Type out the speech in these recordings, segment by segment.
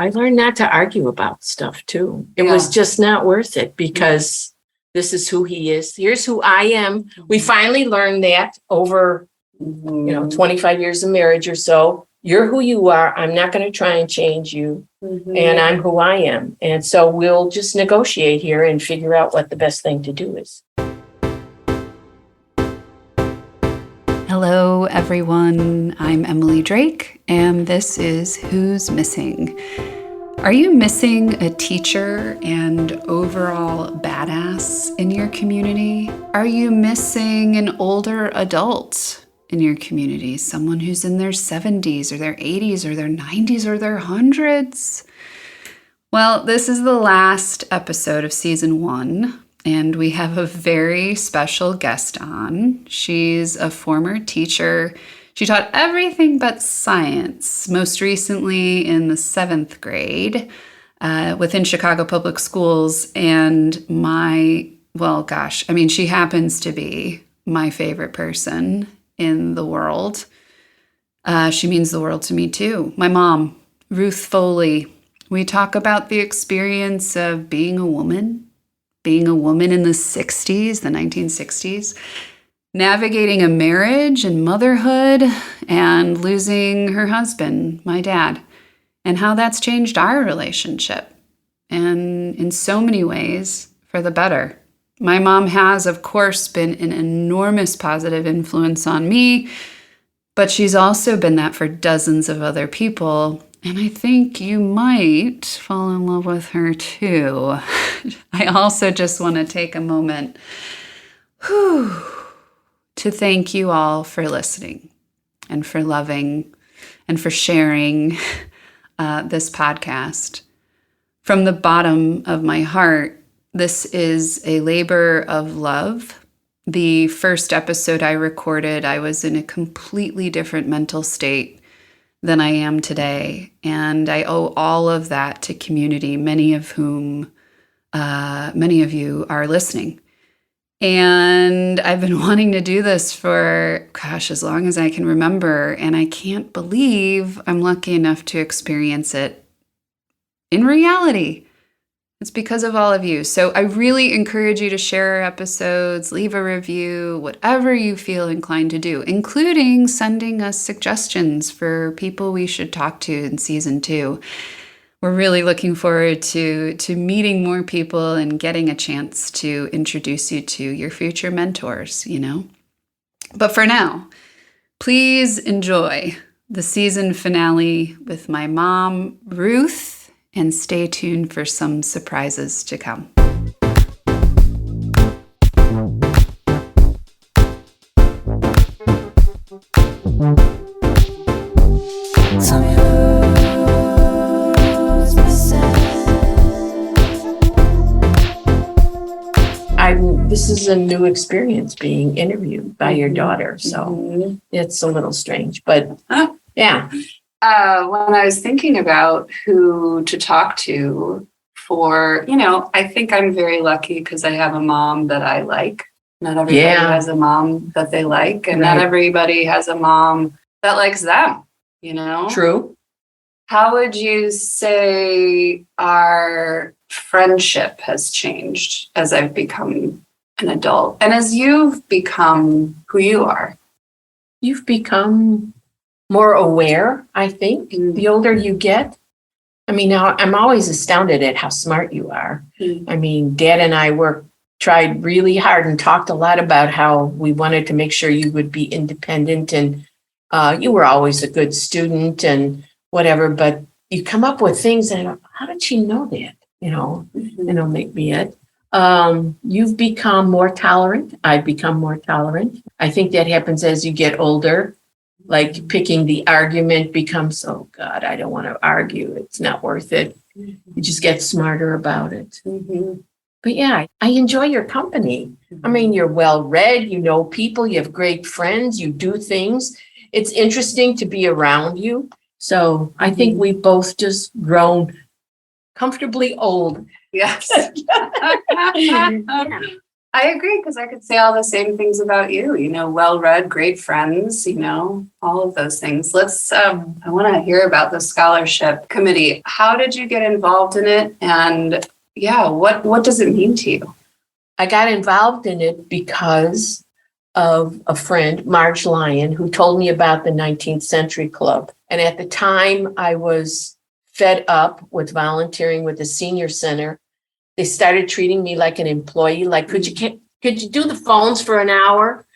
I learned not to argue about stuff too. It Yeah. was just not worth it because this is who he is. Here's who I am. We finally learned that over, 25 years of marriage or so. You're who you are. I'm not going to try and change you. And I'm who I am. And so we'll just negotiate here and figure out what the best thing to do is. Hello, everyone. I'm Emily Drake, and this is Who's Missing. Are you missing a teacher and overall badass in your community? Are you missing an older adult in your community? Someone who's in their 70s or their 80s or their 90s or their hundreds? Well, this is the last episode of season 1. And we have a very special guest on. She's a former teacher. She taught everything but science, most recently in the 7th grade within Chicago Public Schools. And she happens to be my favorite person in the world. She means the world to me too. My mom, Ruth Foley. We talk about the experience of being a woman in the 60s, the 1960s, navigating a marriage and motherhood and losing her husband, my dad, and how that's changed our relationship. And in so many ways, for the better. My mom has, of course, been an enormous positive influence on me, but she's also been that for dozens of other people. And I think you might fall in love with her too. I also just want to take a moment to thank you all for listening and for loving and for sharing this podcast. From the bottom of my heart, this is a labor of love. The first episode I recorded, I was in a completely different mental state than I am today. And I owe all of that to community, many of you are listening. And I've been wanting to do this for, as long as I can remember. And I can't believe I'm lucky enough to experience it in reality. It's because of all of you. So I really encourage you to share our episodes, leave a review, whatever you feel inclined to do, including sending us suggestions for people we should talk to in season 2. We're really looking forward to meeting more people and getting a chance to introduce you to your future mentors, But for now, please enjoy the season finale with my mom, Ruth, and stay tuned for some surprises to come. This is a new experience being interviewed by your daughter, so it's a little strange, but yeah. When I was thinking about who to talk to for, I think I'm very lucky because I have a mom that I like. Not everybody has a mom that they like, and not everybody has a mom that likes them, True. How would you say our friendship has changed as I've become an adult and as you've become who you are? You've become more aware, I think, the older you get. I mean, now I'm always astounded at how smart you are. I mean, Dad and I tried really hard and talked a lot about how we wanted to make sure you would be independent, and you were always a good student and whatever, but you come up with things and how did she know that? Maybe it. You've become more tolerant. I've become more tolerant. I think that happens as you get older. Like picking the argument becomes, oh God, I don't want to argue. It's not worth it. You just get smarter about it. But yeah, I enjoy your company. I mean, you're well read, you know people, you have great friends, you do things. It's interesting to be around you. So I think we've both just grown comfortably old. Yes. I agree, because I could say all the same things about you, well-read, great friends, all of those things. I want to hear about the scholarship committee. How did you get involved in it? And what does it mean to you? I got involved in it because of a friend, Marge Lyon, who told me about the 19th Century Club. And at the time, I was fed up with volunteering with the senior center. They started treating me like an employee, like, could you do the phones for an hour?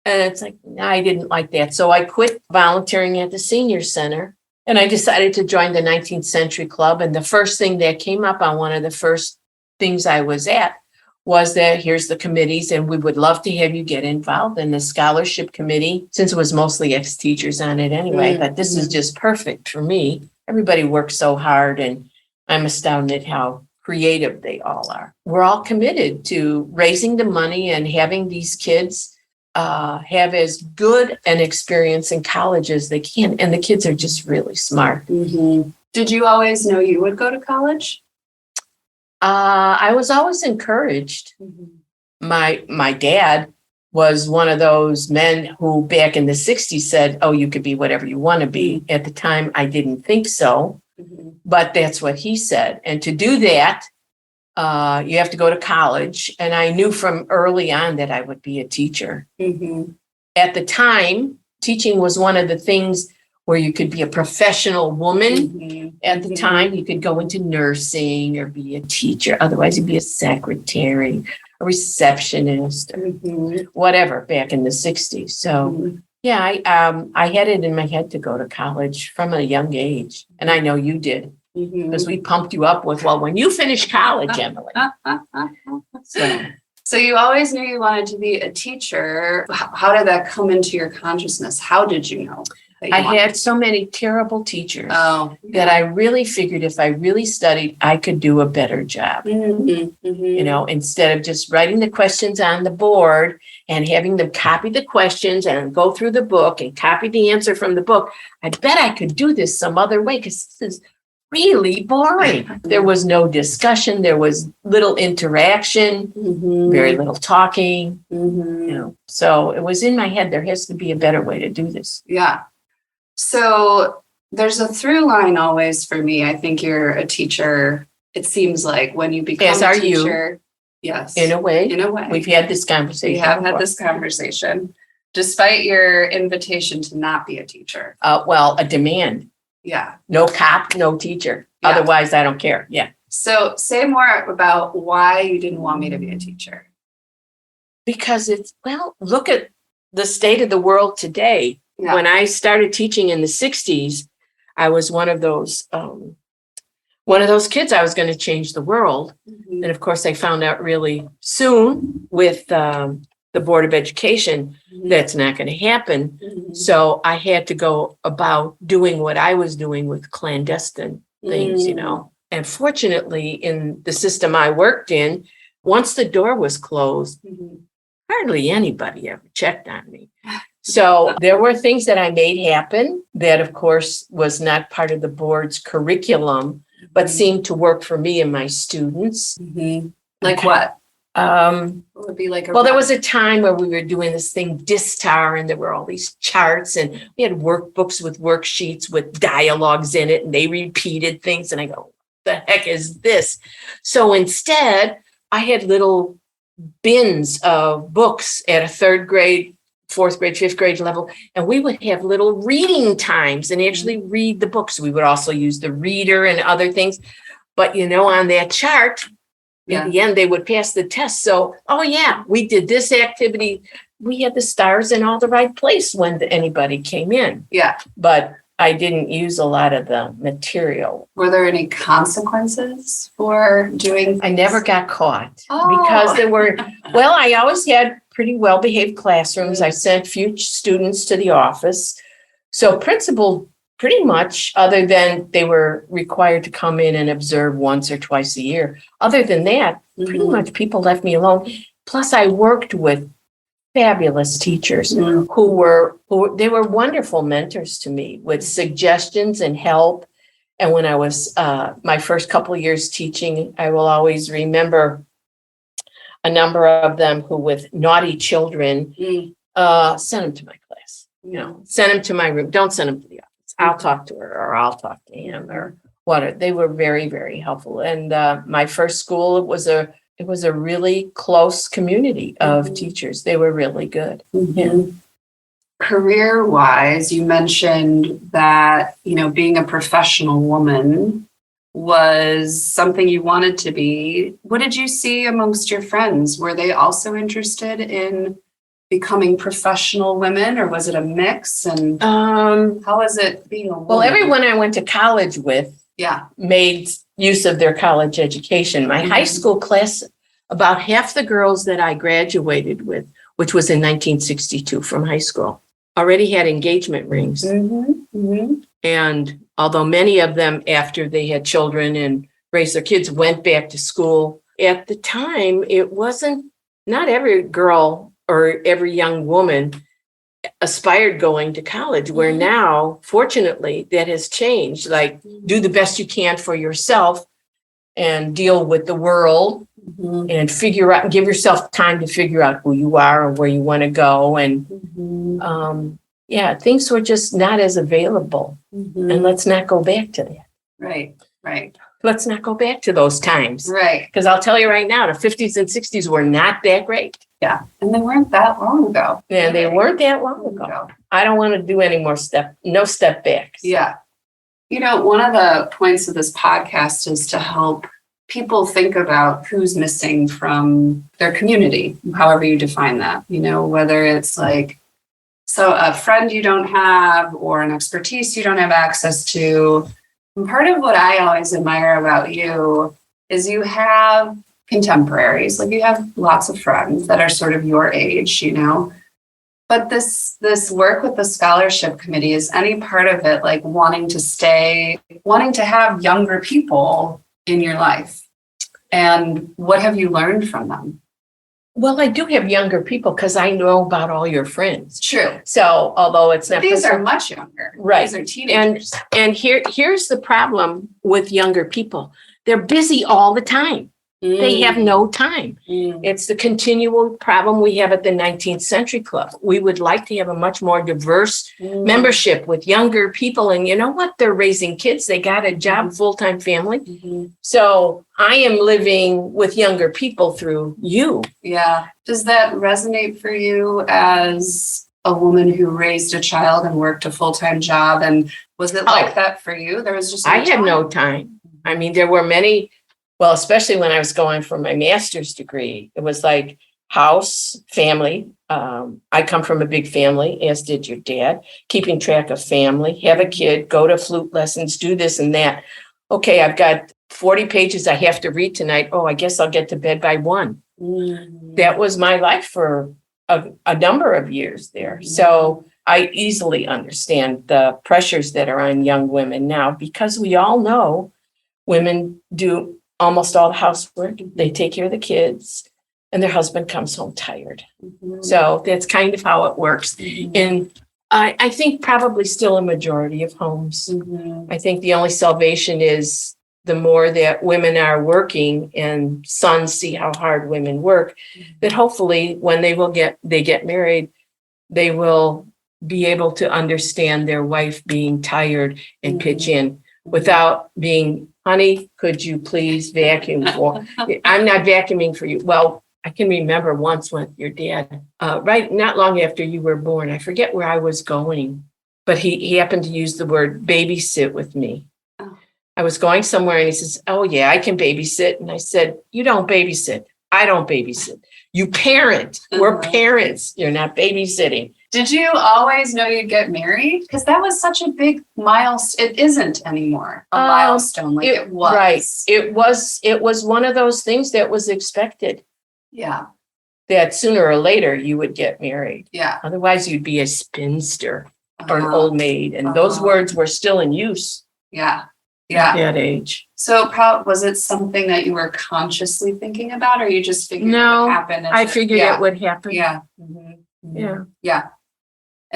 And it's like, no, I didn't like that. So I quit volunteering at the senior center and I decided to join the 19th Century Club. And the first thing that came up on one of the first things I was at was that here's the committees and we would love to have you get involved in the scholarship committee, since it was mostly ex-teachers on it anyway. But this is just perfect for me. Everybody works so hard and I'm astounded how creative they all are. We're all committed to raising the money and having these kids have as good an experience in college as they can. And the kids are just really smart. Mm-hmm. Did you always know you would go to college? I was always encouraged. Mm-hmm. My dad was one of those men who back in the 60s said, oh, you could be whatever you want to be. At the time, I didn't think so. Mm-hmm. But that's what he said. And to do that, you have to go to college. And I knew from early on that I would be a teacher. Mm-hmm. At the time, teaching was one of the things where you could be a professional woman. Mm-hmm. At the time, you could go into nursing or be a teacher. Otherwise, you'd be a secretary, a receptionist, or whatever back in the 60s. So, yeah, I had it in my head to go to college from a young age. And I know you did, because we pumped you up with, well, when you finish college, Emily. So you always knew you wanted to be a teacher. How did that come into your consciousness? How did you know? I had so many terrible teachers that I really figured if I really studied, I could do a better job. Instead of just writing the questions on the board and having them copy the questions and go through the book and copy the answer from the book, I bet I could do this some other way, because this is really boring. There was no discussion. There was little interaction, very little talking. So it was in my head, there has to be a better way to do this. Yeah. So there's a through line always for me. I think you're a teacher. It seems like when you become As a are teacher. You. Yes. In a way. We've had this conversation. We have had this conversation, despite your invitation to not be a teacher. A demand. Yeah. No cop, no teacher. Yeah. Otherwise, I don't care. Yeah. So say more about why you didn't want me to be a teacher. Because look at the state of the world today. Yeah. When I started teaching in the 60s, I was one of those kids. I was going to change the world. And of course, I found out really soon with the Board of Education that's not going to happen. So I had to go about doing what I was doing with clandestine things, And fortunately, in the system I worked in, once the door was closed, hardly anybody ever checked on me. So there were things that I made happen that, of course, was not part of the board's curriculum, but seemed to work for me and my students. Like what? What would be like? There was a time where we were doing this thing, Distar, and there were all these charts, and we had workbooks with worksheets with dialogues in it, and they repeated things. And I go, what the heck is this? So instead, I had little bins of books at a third grade, fourth grade, fifth grade level, and we would have little reading times and actually read the books. We would also use the reader and other things. But, on that chart, at the end, they would pass the test. So, we did this activity. We had the stars in all the right place when anybody came in. Yeah. But I didn't use a lot of the material. Were there any consequences for doing? I never got caught because there were, I always had pretty well-behaved classrooms. I sent few students to the office. So principal, pretty much, other than they were required to come in and observe once or twice a year. Other than that, pretty much people left me alone. Plus, I worked with fabulous teachers who were wonderful mentors to me with suggestions and help. And when I was my first couple of years teaching, I will always remember a number of them who with naughty children, send them to my class, send them to my room. Don't send them to the office. I'll talk to her or I'll talk to him or what. They were very, very helpful. And my first school, it was a really close community of teachers. They were really good. Yeah. Career-wise, you mentioned that, being a professional woman was something you wanted to be. What did you see amongst your friends? Were they also interested in becoming professional women, or was it a mix? And how was it being a woman? Well, everyone I went to college with made use of their college education. My high school class, about half the girls that I graduated with, which was in 1962 from high school, already had engagement rings. And although many of them, after they had children and raised their kids, went back to school, at the time, it wasn't, not every girl or every young woman aspired going to college, where now, fortunately, that has changed. Like, do the best you can for yourself and deal with the world and figure out, give yourself time to figure out who you are and where you want to go. And things were just not as available. And let's not go back to that. Right. Let's not go back to those times. Right. Because I'll tell you right now, the 50s and 60s were not that great. Yeah. And they weren't that long ago. Yeah, they weren't that long ago. I don't want to do any more no step backs. Yeah. One of the points of this podcast is to help people think about who's missing from their community, however you define that, whether it's like, so a friend you don't have or an expertise you don't have access to. And part of what I always admire about you is you have contemporaries, like you have lots of friends that are sort of your age, but this work with the scholarship committee, is any part of it like wanting to have younger people in your life? And what have you learned from them? Well, I do have younger people because I know about all your friends. True. So although it's not, these are much younger. Right. These are teenagers. And here's the problem with younger people. They're busy all the time. They have no time. It's the continual problem we have at the 19th Century Club. We would like to have a much more diverse membership with younger people. And you know what? They're raising kids. They got a job, full-time family. So I am living with younger people through you. Yeah. Does that resonate for you as a woman who raised a child and worked a full-time job? And was it like that for you? There was just I had no time. I mean, there were many. Well, especially when I was going for my master's degree, it was like house, family. I come from a big family, as did your dad, keeping track of family, have a kid, go to flute lessons, do this and that. Okay, I've got 40 pages I have to read tonight. Oh, I guess I'll get to bed by 1. That was my life for a number of years there. So I easily understand the pressures that are on young women now, because we all know women do almost all the housework. They take care of the kids and their husband comes home tired. So that's kind of how it works. And I think probably still a majority of homes. I think the only salvation is the more that women are working and sons see how hard women work, that hopefully when they get married, they will be able to understand their wife being tired and pitch in without being, honey, could you please vacuum for? I'm not vacuuming for you. Well, I can remember once with your dad, not long after you were born. I forget where I was going, but he happened to use the word babysit with me. I was going somewhere and he says, oh yeah, I can babysit. And I said, you don't babysit. I don't babysit. You parent. We're parents. You're not babysitting. Did you always know you'd get married? Because that was such a big milestone. It isn't anymore a milestone like it was. Right. It was one of those things that was expected. Yeah. That sooner or later you would get married. Yeah. Otherwise you'd be a spinster or an old maid. And those words were still in use. Yeah. At that age. So was it something that you were consciously thinking about, or you just figured it would happen? I figured it would happen. Yeah. Yeah. Yeah.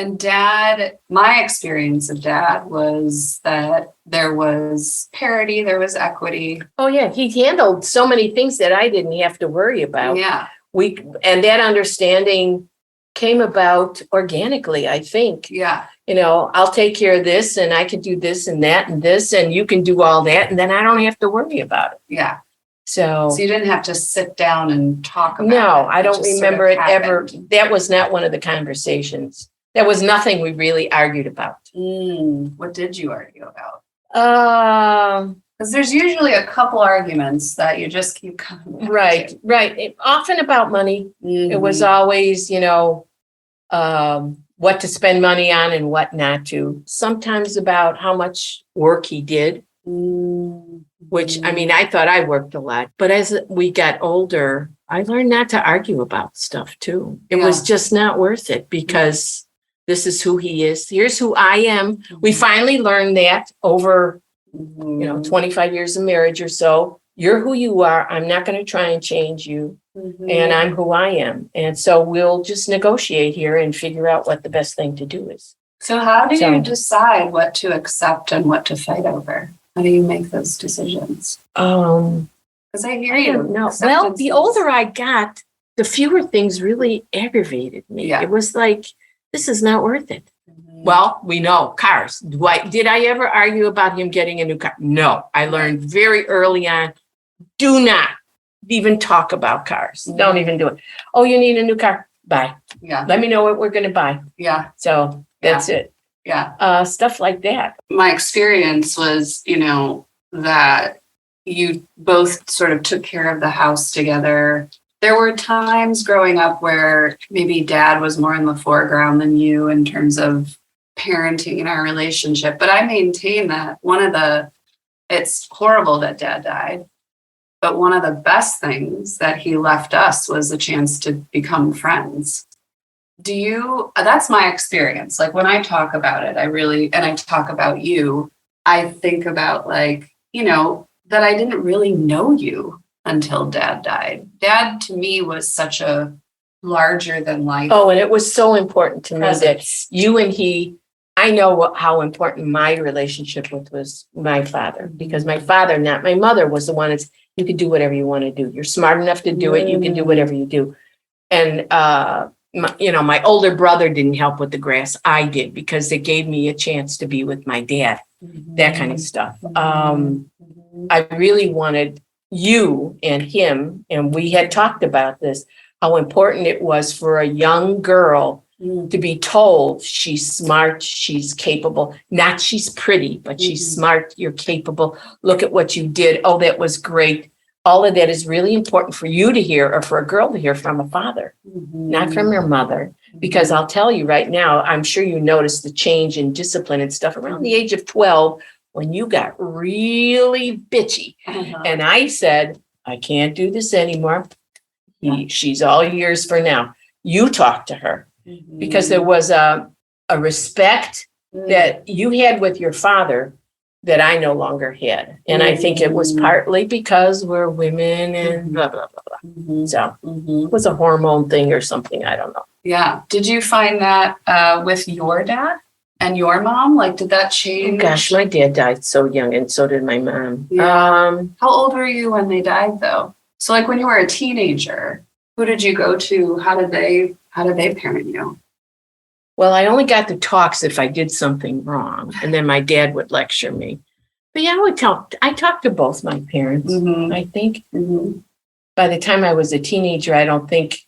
And dad, my experience of dad was that there was parity, there was equity. Oh, yeah. He handled so many things that I didn't have to worry about. Yeah. And that understanding came about organically, I think. Yeah. I'll take care of this and I can do this and that and this, and you can do all that. And then I don't have to worry about it. Yeah. So you didn't have to sit down and talk about it. No, I don't just remember sort it of ever. happened. That was not one of the conversations. That was nothing we really argued about. What did you argue about? Because there's usually a couple arguments that you just keep coming back Right. to. Often about money. Mhm. It was always, what to spend money on and what not to. Sometimes about how much work he did, which, I thought I worked a lot. But as we got older, I learned not to argue about stuff too. It was just not worth it because this is who he is. Here's who I am. We finally learned that over, 25 years of marriage or so. You're who you are. I'm not going to try and change you. And I'm who I am. And so we'll just negotiate here and figure out what the best thing to do is. So how do you decide what to accept and what to fight over? How do you make those decisions? Because I hear you. No. Well, the older I got, the fewer things really aggravated me. Yeah. It was like, this is not worth it. Well, we know cars. Did I ever argue about him getting a new car? No. I learned very early on, do not even talk about cars. Don't even do it. Oh, you need a new car? Buy. Yeah. Let me know what we're going to buy. Yeah. So that's it. Yeah. Stuff like that. My experience was, that you both sort of took care of the house together. There were times growing up where maybe dad was more in the foreground than you in terms of parenting in our relationship. But I maintain that it's horrible that dad died. But one of the best things that he left us was a chance to become friends. That's my experience. Like when I talk about it, and I talk about you, I think about that I didn't really know you until dad died. Dad to me was such a larger than life. Oh, and it was so important to me that presence. you and he, I know how important my relationship was my father, because my father, not my mother, was the one that's, you can do whatever you want to do. You're smart enough to do it. You can do whatever you do. And, my older brother didn't help with the grass. I did, because it gave me a chance to be with my dad, that kind of stuff. I really wanted you and him, and we had talked about this, how important it was for a young girl to be told she's smart, she's capable, not she's pretty, but she's smart, you're capable. Look at what you did. Oh, that was great. All of that is really important for you to hear, or for a girl to hear from a father, not from your mother. Because I'll tell you right now, I'm sure you noticed the change in discipline and stuff around the age of 12 when you got really bitchy. And I said, I can't do this anymore. She's all yours for now. You talk to her. Because there was a respect that you had with your father that I no longer had. And I think it was partly because we're women and blah, blah, blah, blah. So it was a hormone thing or something. I don't know. Yeah. Did you find that with your dad and your mom? Like, did that Oh, change? gosh, my dad died so young, and so did my mom. Yeah. How old were you when they died, though? So like when you were a teenager, who did you go to? How did they parent you? Well, I only got the talks if I did something wrong, and then my dad would lecture me. But yeah, I talked to both my parents. I think by the time I was a teenager, I don't think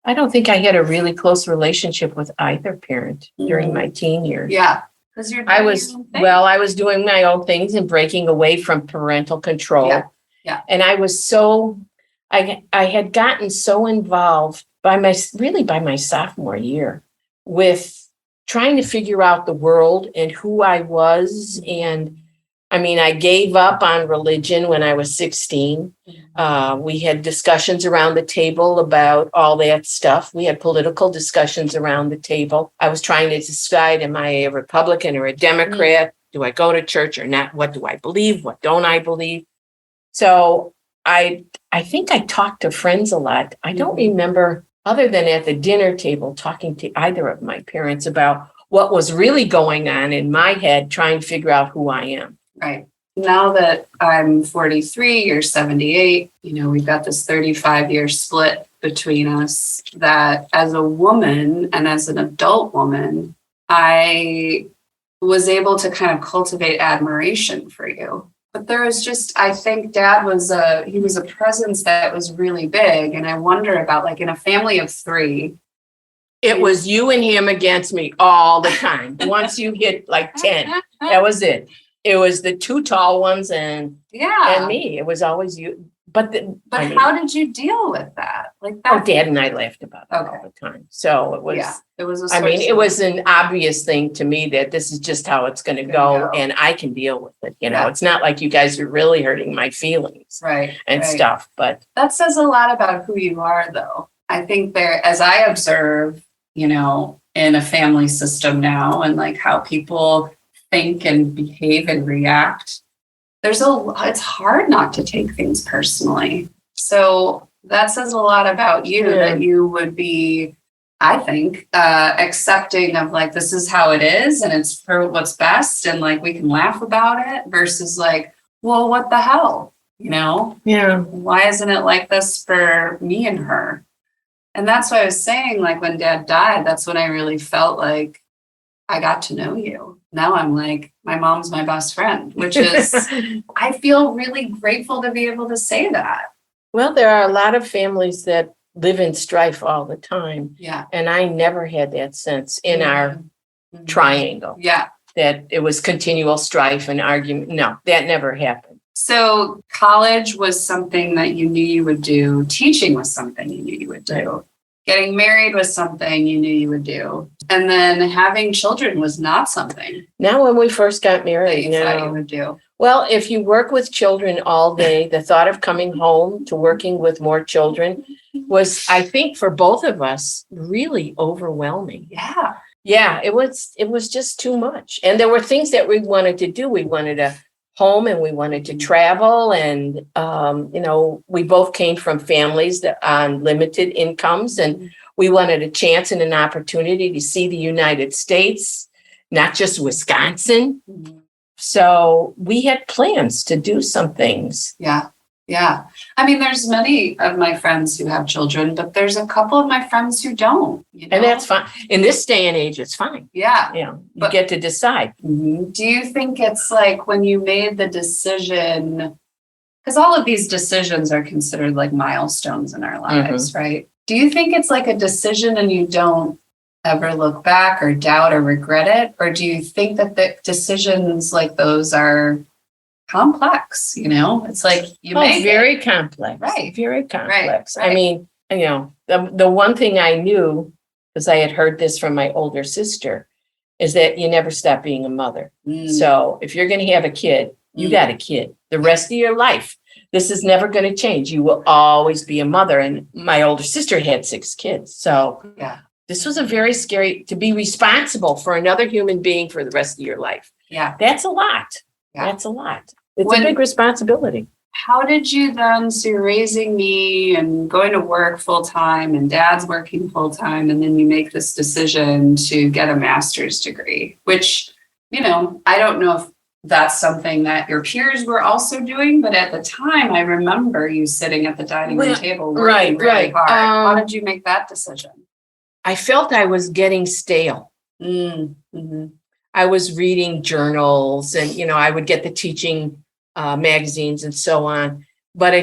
I had a really close relationship with either parent during my teen years. Yeah, because I was doing my own things and breaking away from parental control. Yeah. And I was I had gotten so involved by my sophomore year with trying to figure out the world and who I was. And I gave up on religion when I was 16. We had discussions around the table about all that stuff. We had political discussions around the table. I was trying to decide, am I a Republican or a Democrat? Do I go to church or not? What do I believe? What don't I believe? So I think I talked to friends a lot. I don't remember, other than at the dinner table, talking to either of my parents about what was really going on in my head, trying to figure out who I am. Right. Now that I'm 43, you're 78, we've got this 35-year split between us, that as a woman and as an adult woman, I was able to kind of cultivate admiration for you. But there was just, I think Dad was he was a presence that was really big. And I wonder about, like, in a family of 3. It was you and him against me all the time. Once you hit like 10, that was it. It was the 2 tall ones and me. It was always you. But how did you deal with that? Like that? Oh, Dad and I laughed about it all the time. So it was. Yeah, it was. It was an obvious thing to me that this is just how it's going to go, and I can deal with it. It's not like you guys are really hurting my feelings, and stuff. But that says a lot about who you are, though. I think as I observe, in a family system now, and like how people think and behave and react, it's hard not to take things personally. So that says a lot about you, that you would be, I think, accepting of like, this is how it is and it's for what's best. And like, we can laugh about it versus like, well, what the hell, Yeah. Why isn't it like this for me and her? And that's what I was saying, like when Dad died, that's when I really felt like I got to know you. Now I'm like, my mom's my best friend, which is, I feel really grateful to be able to say that. Well, there are a lot of families that live in strife all the time. Yeah. And I never had that sense in our triangle. Yeah. That it was continual strife and argument. No, that never happened. So college was something that you knew you would do. Teaching was something you knew you would do. Right. Getting married was something you knew you would do. And then having children was not something. Now, when we first got married, you thought you would do. Well, if you work with children all day, the thought of coming home to working with more children was, I think, for both of us, really overwhelming. Yeah. Yeah, it was just too much. And there were things that we wanted to do. We wanted a home and we wanted to travel. And, we both came from families that on limited incomes, and we wanted a chance and an opportunity to see the United States, not just Wisconsin. Mm-hmm. So we had plans to do some things. Yeah. Yeah. I mean, there's many of my friends who have children, but there's a couple of my friends who don't. And that's fine. In this day and age, it's fine. Yeah. You get to decide. Mm-hmm. Do you think it's like when you made the decision, because all of these decisions are considered like milestones in our lives, right? Do you think it's like a decision and you don't ever look back or doubt or regret it? Or do you think that the decisions like those are complex? It's like very complex. Right. Very complex. Right. I mean, the one thing I knew, because I had heard this from my older sister, is that you never stop being a mother. So if you're going to have a kid, you got a kid the rest of your life. This is never going to change. You will always be a mother. And my older sister had 6 kids. So this was a very scary, to be responsible for another human being for the rest of your life. Yeah. That's a lot. Yeah. That's a lot. It's a big responsibility. How did you then, so you're raising me and going to work full time and Dad's working full time, and then you make this decision to get a master's degree, which, I don't know if that's something that your peers were also doing, but at the time I remember you sitting at the dining room table working really hard. How did you make that decision? I felt I was getting stale. I was reading journals and, I would get the teaching magazines and so on, but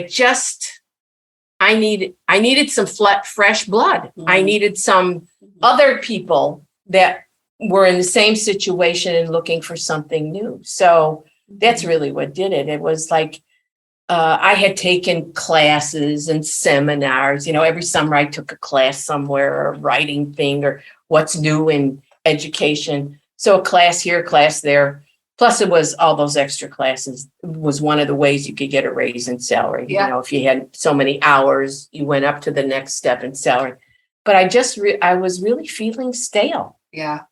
I needed some fresh blood. I needed some other people that were in the same situation and looking for something new. So that's really what did it. It was like, I had taken classes and seminars, every summer I took a class somewhere, or a writing thing, or what's new in education. So a class here, a class there. Plus it was all those extra classes was one of the ways you could get a raise in salary. Yeah. If you had so many hours, you went up to the next step in salary. But I was really feeling stale. Yeah.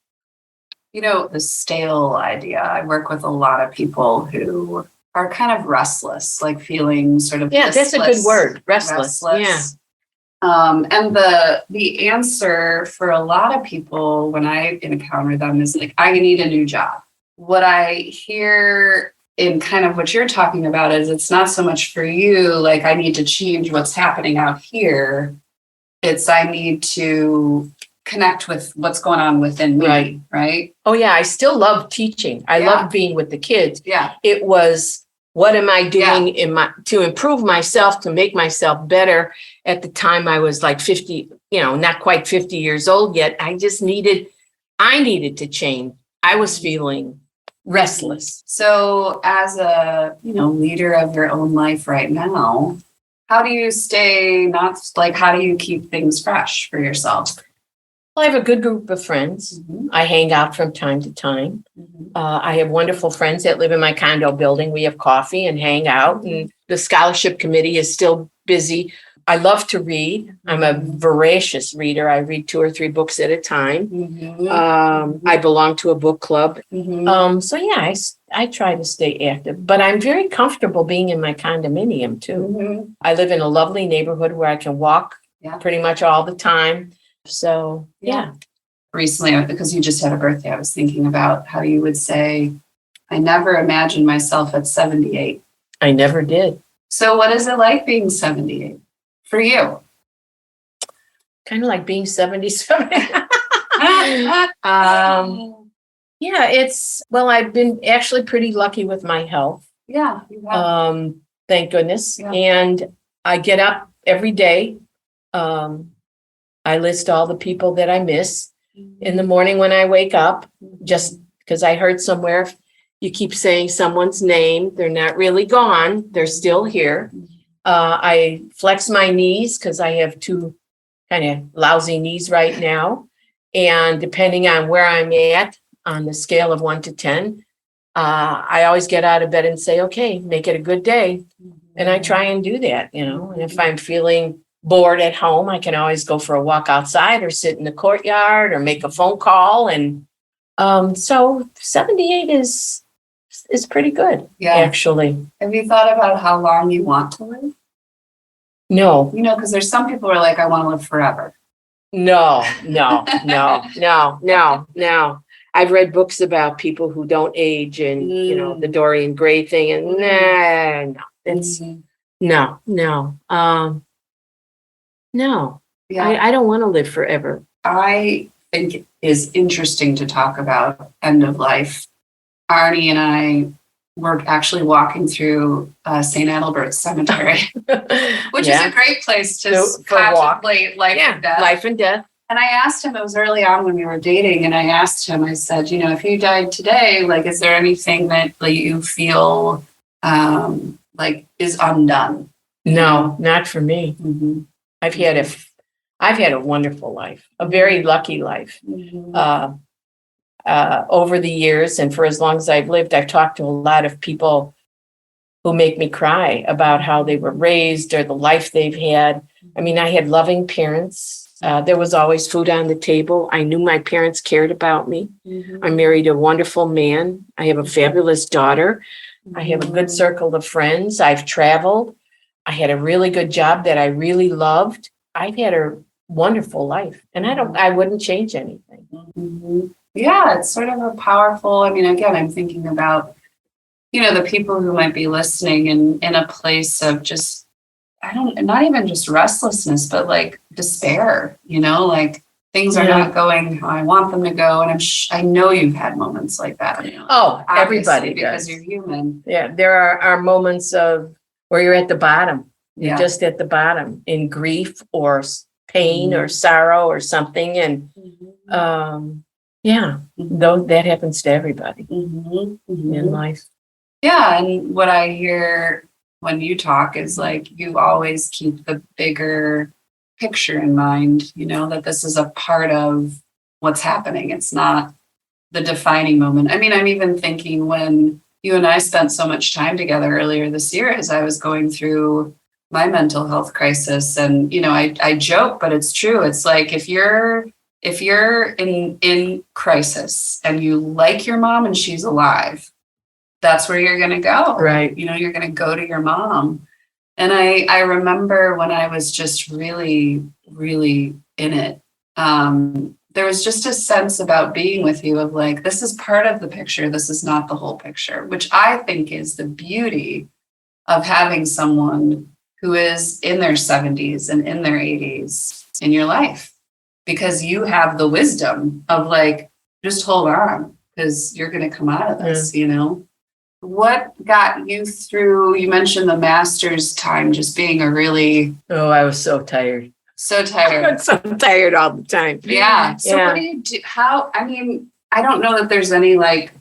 The stale idea. I work with a lot of people who are kind of restless, like feeling sort of that's a good word. Restless. Yeah. And the answer for a lot of people when I encounter them is like, I need a new job. What I hear in kind of what you're talking about is it's not so much for you, like I need to change what's happening out here. It's I need to connect with what's going on within me, right? Oh yeah, I still love teaching. I love being with the kids. Yeah. It was, what am I doing to improve myself, to make myself better? At the time I was like 50, not quite 50 years old yet. I needed to change. I was feeling restless. So as a, leader of your own life right now, how do you how do you keep things fresh for yourself? Well, I have a good group of friends. Mm-hmm. I hang out from time to time. Mm-hmm. I have wonderful friends that live in my condo building. We have coffee and hang out, and the scholarship committee is still busy. I love to read. I'm a voracious reader. I read 2 or 3 books at a time. Mm-hmm. I belong to a book club. Mm-hmm. So yeah, I try to stay active, but I'm very comfortable being in my condominium too. Mm-hmm. I live in a lovely neighborhood where I can walk pretty much all the time. So yeah. Recently, because you just had a birthday, I was thinking about how you would say, I never imagined myself at 78. I never did. So what is it like being 78 for you? Kind of like being 77. I've been actually pretty lucky with my health. Yeah. You have. Thank goodness. Yeah. And I get up every day. I list all the people that I miss in the morning when I wake up, just because I heard somewhere, you keep saying someone's name, they're not really gone, they're still here. I flex my knees because I have 2 kind of lousy knees right now. And depending on where I'm at on the scale of 1 to 10, I always get out of bed and say, okay, make it a good day. And I try and do that, and if I'm feeling bored at home, I can always go for a walk outside or sit in the courtyard or make a phone call. And so 78 is pretty good, actually. Have you thought about how long you want to live? No. Because there's some people who are like, I want to live forever. No. I've read books about people who don't age and, the Dorian Gray thing. And no. Yeah. I don't want to live forever. I think it is interesting to talk about end of life. Arnie and I were actually walking through St. Adalbert's Cemetery, which is a great place to contemplate life and death. Life and death. And I asked him, it was early on when we were dating, and I said, if you died today, like, is there anything that you feel like is undone? No, not for me. Mm-hmm. I've had a wonderful life, a very lucky life. Mm-hmm. Over the years, and for as long as I've lived, I've talked to a lot of people who make me cry about how they were raised or the life they've had. I mean, I had loving parents. There was always food on the table. I knew my parents cared about me. Mm-hmm. I married a wonderful man. I have a fabulous daughter. Mm-hmm. I have a good circle of friends. I've traveled. I had a really good job that I really loved. I've had a wonderful life, and I wouldn't change anything. Mm-hmm. Yeah, it's sort of a powerful, again, I'm thinking about, the people who might be listening in a place of just, not even just restlessness, but like despair, like things are not going how I want them to go. And I know you've had moments like that. Everybody because does. You're human. Yeah, there are moments of where you're at the bottom. You're just at the bottom in grief or pain or sorrow or something. And though that happens to everybody in life. Yeah. And what I hear when you talk is like, you always keep the bigger picture in mind, that this is a part of what's happening. It's not the defining moment. I'm even thinking when you and I spent so much time together earlier this year, as I was going through my mental health crisis. And, I joke, but it's true. It's like, if you're in crisis and you like your mom and she's alive, that's where you're going to go. Right. You're going to go to your mom. And I remember when I was just really, really in it, there was just a sense about being with you of like, this is part of the picture. This is not the whole picture, which I think is the beauty of having someone who is in their 70s and in their 80s in your life, because you have the wisdom of like, just hold on, because you're going to come out of this, you know? What got you through? You mentioned the master's time, just being a really Oh, I was so tired. so tired. I'm so tired all the time. Yeah. So what do you do? How? I mean, I don't know that there's any like.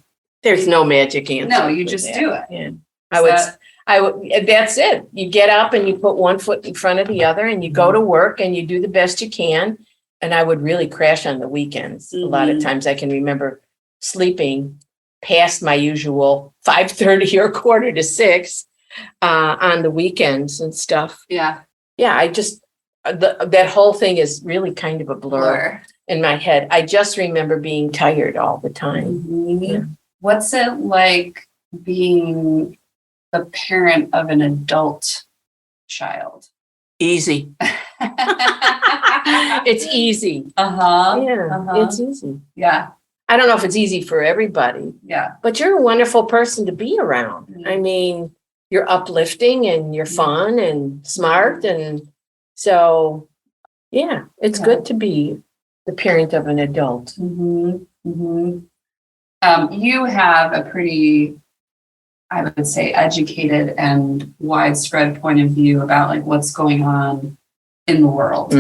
There's no magic answer. No, you for just that. do it. Yeah. So I would, that's it. You get up and you put one foot in front of the other and you go to work and you do the best you can. And I would really crash on the weekends. A lot of times I can remember sleeping past my usual 5:30 or 5:45 on the weekends and stuff. yeah, Yeah, I just, that whole thing is really kind of a blur in my head. I just remember being tired all the time. Yeah. What's it like being the parent of an adult child? Easy. It's easy. Yeah. It's easy. Yeah. I don't know if it's easy for everybody, Yeah. but you're a wonderful person to be around. I mean, you're uplifting and you're fun and smart. And so, yeah, it's good to be the parent of an adult. You have a pretty, I would say, educated and widespread point of view about like what's going on in the world.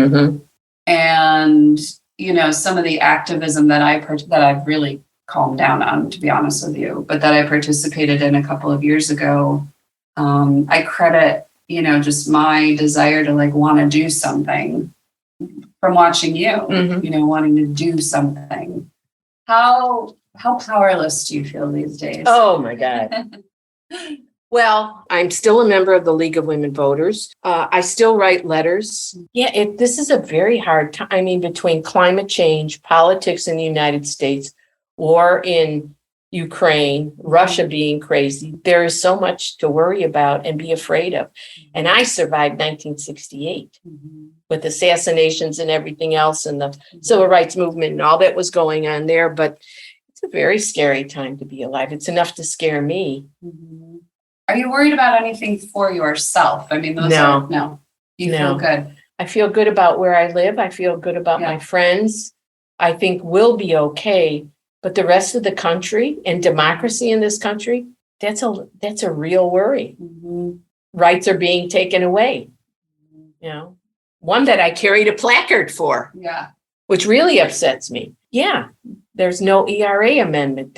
And, you know, some of the activism that I've really calmed down on, to be honest with you, but that I participated in a couple of years ago, I credit, you know, just my desire to like want to do something from watching you, you know, wanting to do something. How powerless do you feel these days? Oh my God. Well, I'm still a member of the League of Women Voters. I still write letters. Yeah, this is a very hard time. I mean, between climate change, politics in the United States, war in Ukraine, Russia being crazy, there is so much to worry about and be afraid of. And I survived 1968 with assassinations and everything else and the civil rights movement and all that was going on there. But it's a very scary time to be alive. It's enough to scare me. Are you worried about anything for yourself? I mean, no. You feel good. I feel good about where I live. I feel good about my friends. I think we'll be okay. But the rest of the country and democracy in this country, that's a real worry. Rights are being taken away. You know, one that I carried a placard for. Yeah. Which really upsets me. Yeah. There's no ERA amendment.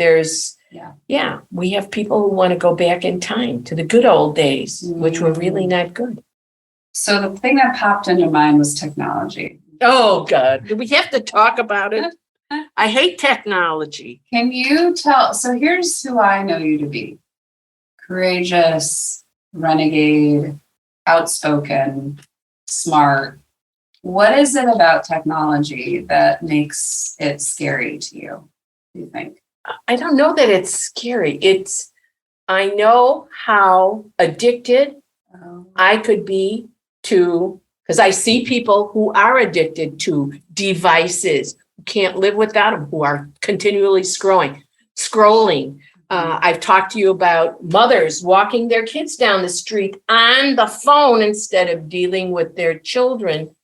We have people who want to go back in time to the good old days, which were really not good. So the thing that popped into mind was technology. Oh, God. Do we have to talk about it? I hate technology. Can you tell? So here's who I know you to be. Courageous, renegade, outspoken, smart. What is it about technology that makes it scary to you, do you think? I don't know that it's scary. I know how addicted I could be to, because I see people who are addicted to devices, who can't live without them, who are continually scrolling. I've talked to you about mothers walking their kids down the street on the phone instead of dealing with their children.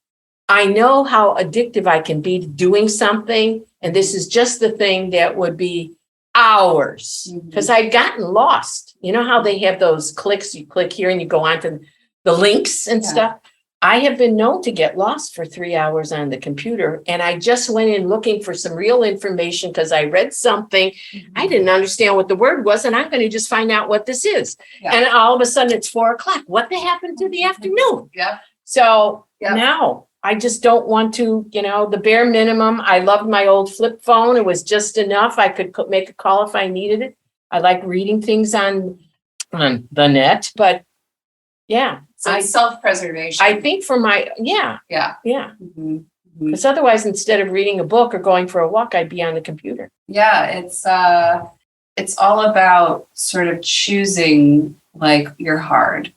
I know how addictive I can be to doing something. And this is just the thing that would be hours, because I'd gotten lost. You know how they have those clicks, you click here and you go on to the links and stuff. I have been known to get lost for 3 hours on the computer. And I just went in looking for some real information because I read something. I didn't understand what the word was. And I'm going to just find out what this is. And all of a sudden it's 4:00. What happened to the afternoon? So now I just don't want to, the bare minimum. I loved my old flip phone. It was just enough. I could make a call if I needed it. I like reading things on the net, but so it's self-preservation. I think for my, because otherwise, instead of reading a book or going for a walk, I'd be on the computer. It's all about sort of choosing like your hard.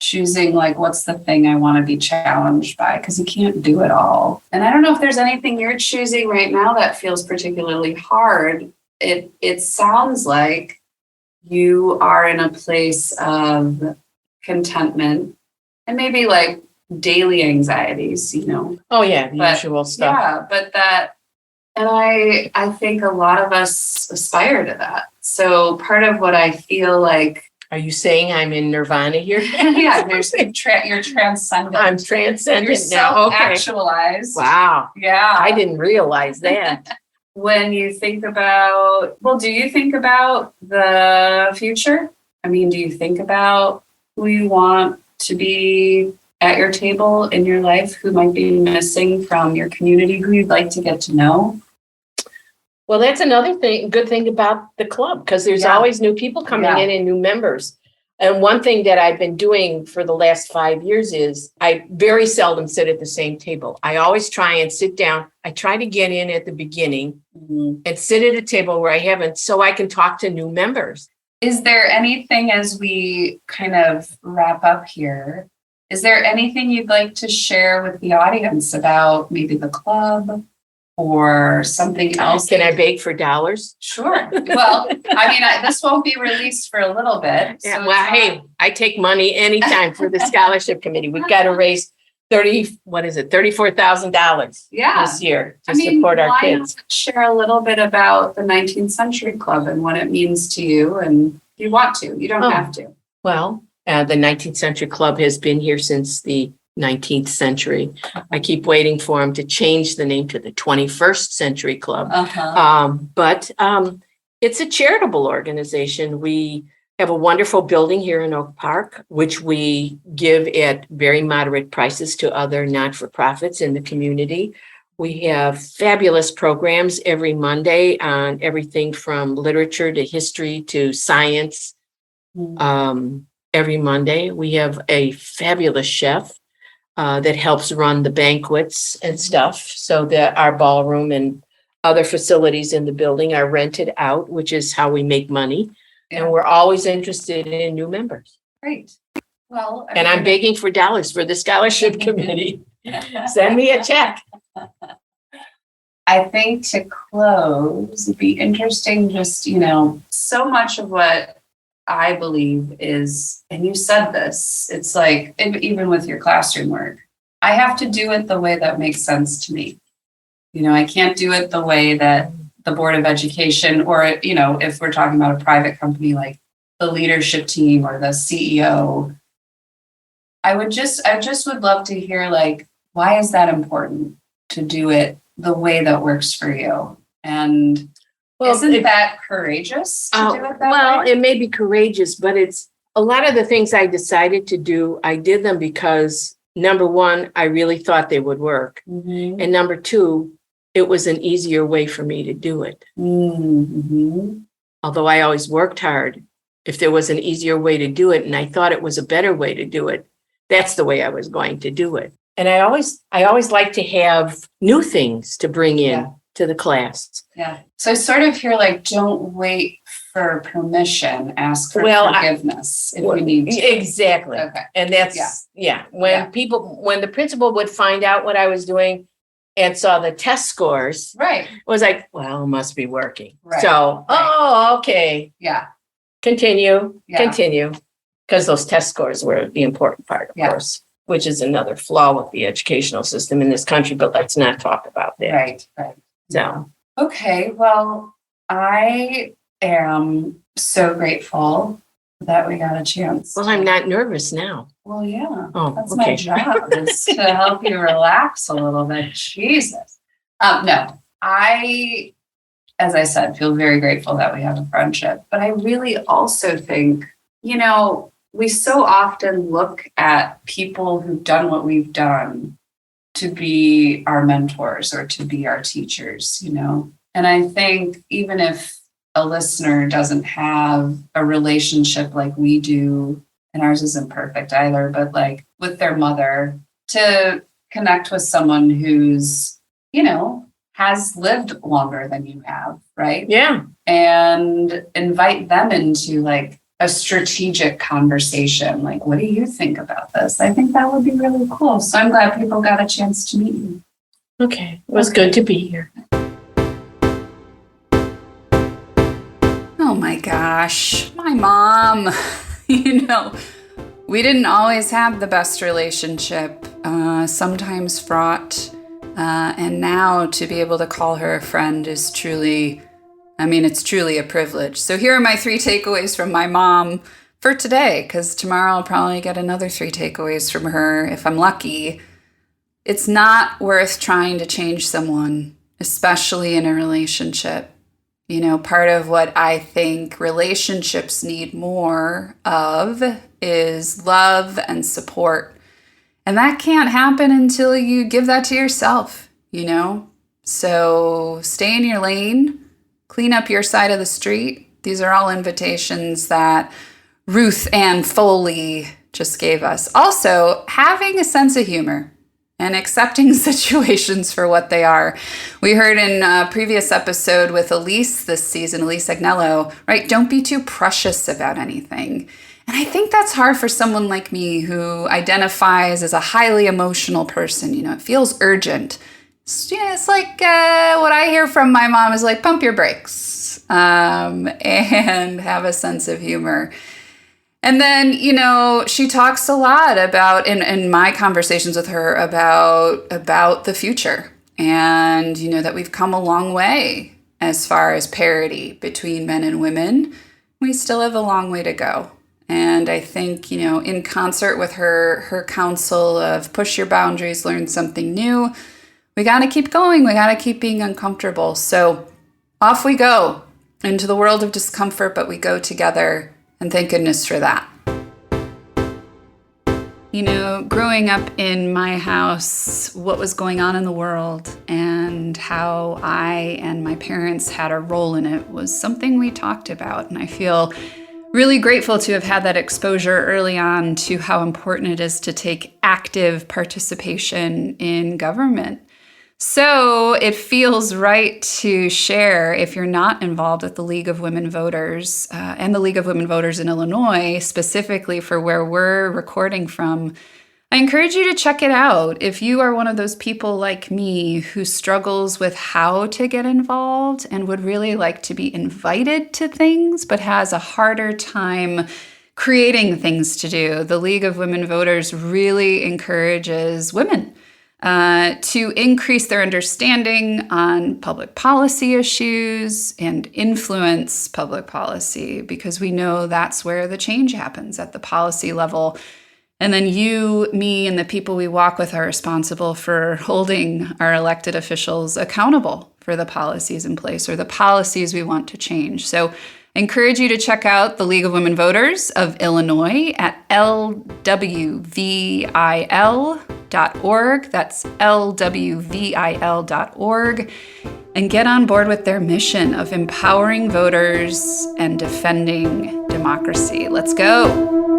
choosing like, what's the thing I want to be challenged by? Because you can't do it all. And I don't know if there's anything you're choosing right now that feels particularly hard. It sounds like you are in a place of contentment and maybe like daily anxieties, Oh, yeah, the But, usual stuff. yeah, but that, and I think a lot of us aspire to that. So part of what I feel like, Are you saying I'm in nirvana here? yeah, you're transcendent. I'm transcendent You're now. Okay. self-actualized. Wow. Yeah. I didn't realize that. When you think about, well, do you think about the future? I mean, do you think about who you want to be at your table in your life, who might be missing from your community, who you'd like to get to know? Well, that's another good thing about the club, because there's Yeah. always new people coming Yeah. in and new members. And one thing that I've been doing for the last 5 years is I very seldom sit at the same table. I always try and sit down. I try to get in at the beginning and sit at a table where I haven't, so I can talk to new members. Is there anything, as we kind of wrap up here, is there anything you'd like to share with the audience about maybe the club or something else? Can I beg for dollars? Sure. Well, I mean, this won't be released for a little bit. Yeah, so well, it's not- hey, I take money anytime for the scholarship committee. We've got to raise $34,000 yeah. this year to I mean, support our why kids. not share a little bit about the 19th Century Club and what it means to you? And if you want to, you don't Oh. have to. Well, the 19th Century Club has been here since the 19th century. I keep waiting for them to change the name to the 21st Century Club. But it's a charitable organization. We have a wonderful building here in Oak Park, which we give at very moderate prices to other not-for-profits in the community. We have fabulous programs every Monday on everything from literature to history to science. Every Monday, we have a fabulous chef that helps run the banquets and stuff, so that our ballroom and other facilities in the building are rented out, which is how we make money. Yeah. And we're always interested in new members. Great. Well, And I'm begging for dollars for the scholarship committee. Send me a check. I think to close, it'd be interesting, just, so much of what I believe is, and you said this, it's like, even with your classroom work, I have to do it the way that makes sense to me. I can't do it the way that the Board of Education, or, if we're talking about a private company, like the leadership team or the CEO. I just would love to hear, like, why is that important to do it the way that works for you? And isn't that courageous to do it that way? It may be courageous, but it's a lot of the things I decided to do, I did them because, number one, I really thought they would work. Mm-hmm. And number two, it was an easier way for me to do it. Mm-hmm. Although I always worked hard, if there was an easier way to do it and I thought it was a better way to do it, that's the way I was going to do it. And I always like to have new things to bring in to the class. Yeah. So I sort of hear, like, don't wait for permission, ask for forgiveness if you need to. Exactly. Okay. And that's, when the principal would find out what I was doing and saw the test scores, right, it was like, well, it must be working. Right. So, okay. Yeah. Continue. Because those test scores were the important part, of course, which is another flaw with the educational system in this country, but let's not talk about that. Right. So, okay. Well, I am so grateful that we got a chance. Well, I'm not nervous now. Well, yeah. Oh, that's okay. my job, is to help you relax a little bit. Jesus. No, as I said, feel very grateful that we have a friendship. But I really also think, we so often look at people who've done what we've done to be our mentors or to be our teachers, And I think even if a listener doesn't have a relationship like we do, and ours isn't perfect either, but like with their mother, to connect with someone who's, has lived longer than you have, right? Yeah. And invite them into, like, a strategic conversation. Like, what do you think about this? I think that would be really cool. So I'm glad people got a chance to meet you. Okay, it was good to be here. Oh my gosh, my mom. We didn't always have the best relationship, sometimes fraught. And now to be able to call her a friend is truly, it's truly a privilege. So here are my 3 takeaways from my mom for today, because tomorrow I'll probably get another 3 takeaways from her if I'm lucky. It's not worth trying to change someone, especially in a relationship. Part of what I think relationships need more of is love and support. And that can't happen until you give that to yourself, So stay in your lane, clean up your side of the street. These are all invitations that Ruth Foley just gave us. Also, having a sense of humor and accepting situations for what they are. We heard in a previous episode with Elise this season, Elise Agnello, right? Don't be too precious about anything. And I think that's hard for someone like me who identifies as a highly emotional person. It feels urgent. It's like what I hear from my mom is like, pump your brakes and have a sense of humor. And then, she talks a lot about, in my conversations with her, about the future. And, that we've come a long way as far as parity between men and women. We still have a long way to go. And I think, in concert with her counsel of push your boundaries, learn something new, we got to keep going. We got to keep being uncomfortable. So off we go into the world of discomfort, but we go together. And thank goodness for that. Growing up in my house, what was going on in the world and how I and my parents had a role in it was something we talked about. And I feel really grateful to have had that exposure early on to how important it is to take active participation in government. So it feels right to share, if you're not involved with the League of Women Voters and the League of Women Voters in Illinois, specifically for where we're recording from, I encourage you to check it out. If you are one of those people like me who struggles with how to get involved and would really like to be invited to things, but has a harder time creating things to do, the League of Women Voters really encourages women to increase their understanding on public policy issues and influence public policy, because we know that's where the change happens, at the policy level. And then you, me, and the people we walk with are responsible for holding our elected officials accountable for the policies in place or the policies we want to change. So I encourage you to check out the League of Women Voters of Illinois at lwvil.org. That's lwvil.org. And get on board with their mission of empowering voters and defending democracy. Let's go.